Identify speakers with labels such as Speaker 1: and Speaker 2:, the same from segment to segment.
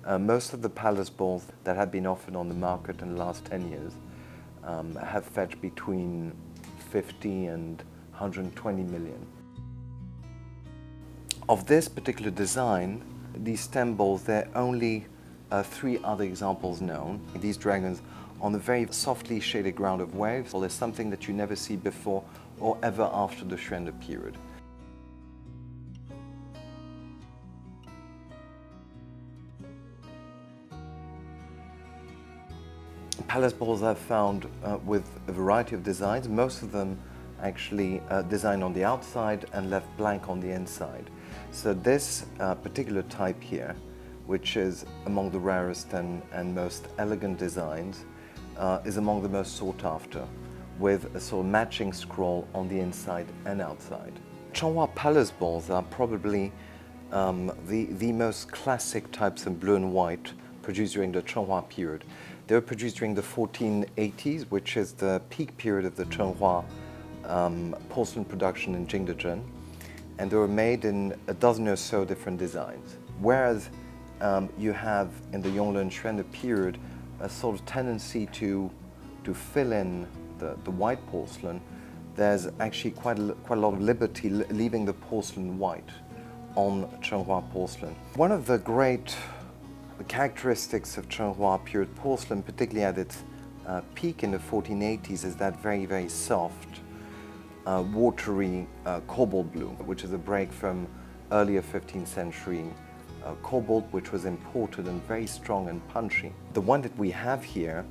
Speaker 1: Most of the palace balls that have been offered on the market in the last 10 years have fetched between 50 and 120 million. Of this particular design, these stem balls, there are only 3 other examples known. These dragons on the very softly shaded ground of waves, well, there's something that you never see before or ever after the宣德period. Palace balls I've found with a variety of designs, most of them actually designed on the outside and left blank on the inside. So this particular type here, which is among the rarest and most elegant designs, is among the most sought after, with a sort of matching scroll on the inside and outside. Changhua palace balls are probably the most classic types of blue and white produced during the Changhua period. They were produced during the 1480s, which is the peak period of the Changhua porcelain production in Jingdezhen, and they were made in a dozen or so different designs. Whereas you have in the Yongle and宣德period a sort of tendency to fill in the white porcelain, there's actually quite a lot of liberty leaving the porcelain white on Changhua porcelain. One of the great characteristics of Changhua period porcelain, particularly at its peak in the 1480s, is that very, very soft, watery cobalt blue, which is a break from earlier 15th century cobalt, which was imported and very strong and punchy. The one that we have here,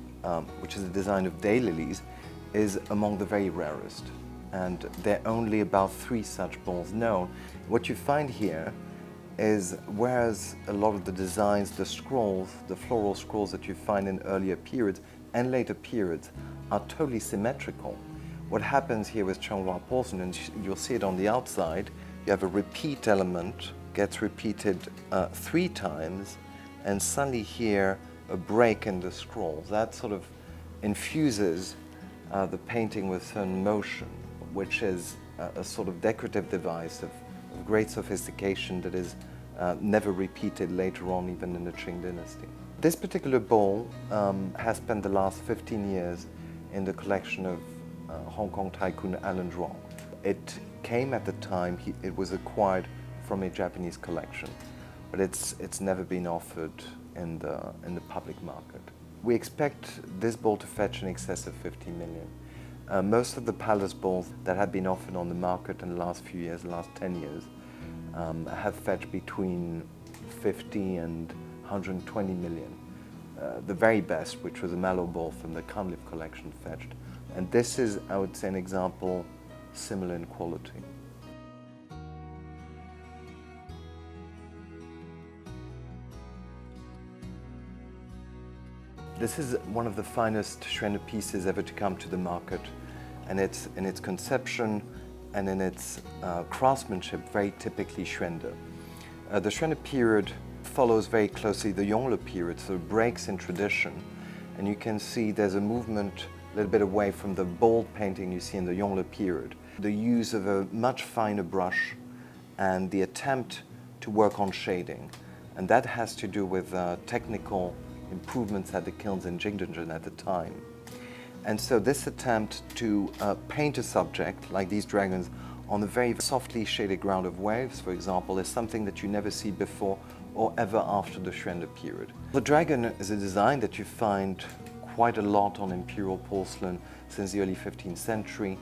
Speaker 1: which is a design of daylilies, is among the very rarest, and there are only about 3 such balls known. What you find here is, whereas a lot of the designs, the scrolls, the floral scrolls that you find in earlier periods and later periods are totally symmetrical, what happens here with Changhua porcelain, and you'll see it on the outside, you have a repeat element, gets repeated 3 times, and suddenly here a break in the scrolls. That sort of infuses the painting with certain motion, which is a sort of decorative device of great sophistication that is never repeated later on, even in the Qing dynasty. This particular bowl has spent the last 15 years in the collection of Hong Kong tycoon Alan Zhuang. It came at the time it was acquired from a Japanese collection, but it's never been offered in the public market. We expect this bowl to fetch in excess of 50 million. Most of the palace balls that have been offered on the market in the last few years, the last 10 years, have fetched between 50 and 120 million. The very best, which was a mallow ball from the Cunliffe collection, fetched. And this is, I would say, an example similar in quality. This is one of the finest宣德pieces ever to come to the market, and it's in its conception and in its craftsmanship very typically宣德. The宣德period follows very closely the Yongle period, so it breaks in tradition, and you can see there's a movement a little bit away from the bold painting you see in the Yongle period. The use of a much finer brush and the attempt to work on shading, and that has to do with technical improvements at the kilns in Jingdezhen at the time. And so this attempt to paint a subject like these dragons on the very softly shaded ground of waves, for example, is something that you never see before or ever after the宣德period. The dragon is a design that you find quite a lot on imperial porcelain since the early 15th century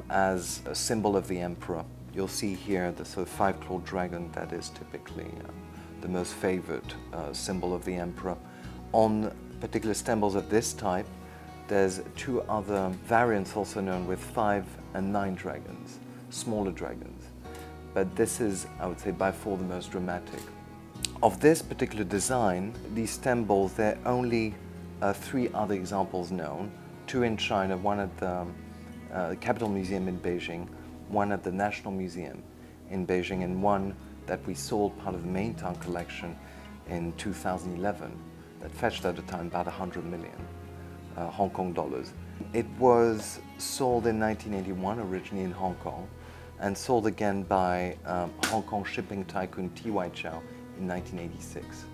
Speaker 1: as a symbol of the emperor. You'll see here the sort of 5-clawed dragon that is typically the most favored symbol of the emperor. On particular stem balls of this type, there's 2 other variants also known with 5 and 9 dragons, smaller dragons. But this is, I would say, by far the most dramatic. Of this particular design, these stem balls, there are only 3 other examples known, 2 in China, one at the Capital Museum in Beijing, one at the National Museum in Beijing, and one that we sold part of the main town collection in 2011 that fetched at the time about 100 million Hong Kong dollars. It was sold in 1981, originally in Hong Kong, and sold again by Hong Kong shipping tycoon Nicolas Chow in 1986.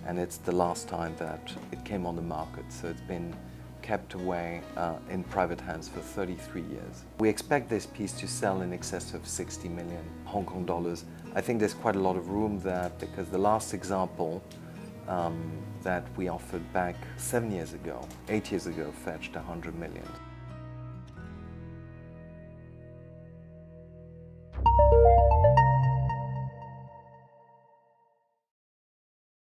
Speaker 1: and it's the last time that it came on the market, so it's been kept away in private hands for 33 years. We expect this piece to sell in excess of 60 million Hong Kong dollars. I think there's quite a lot of room there because the last example that we offered back 8 years ago, fetched 100 million.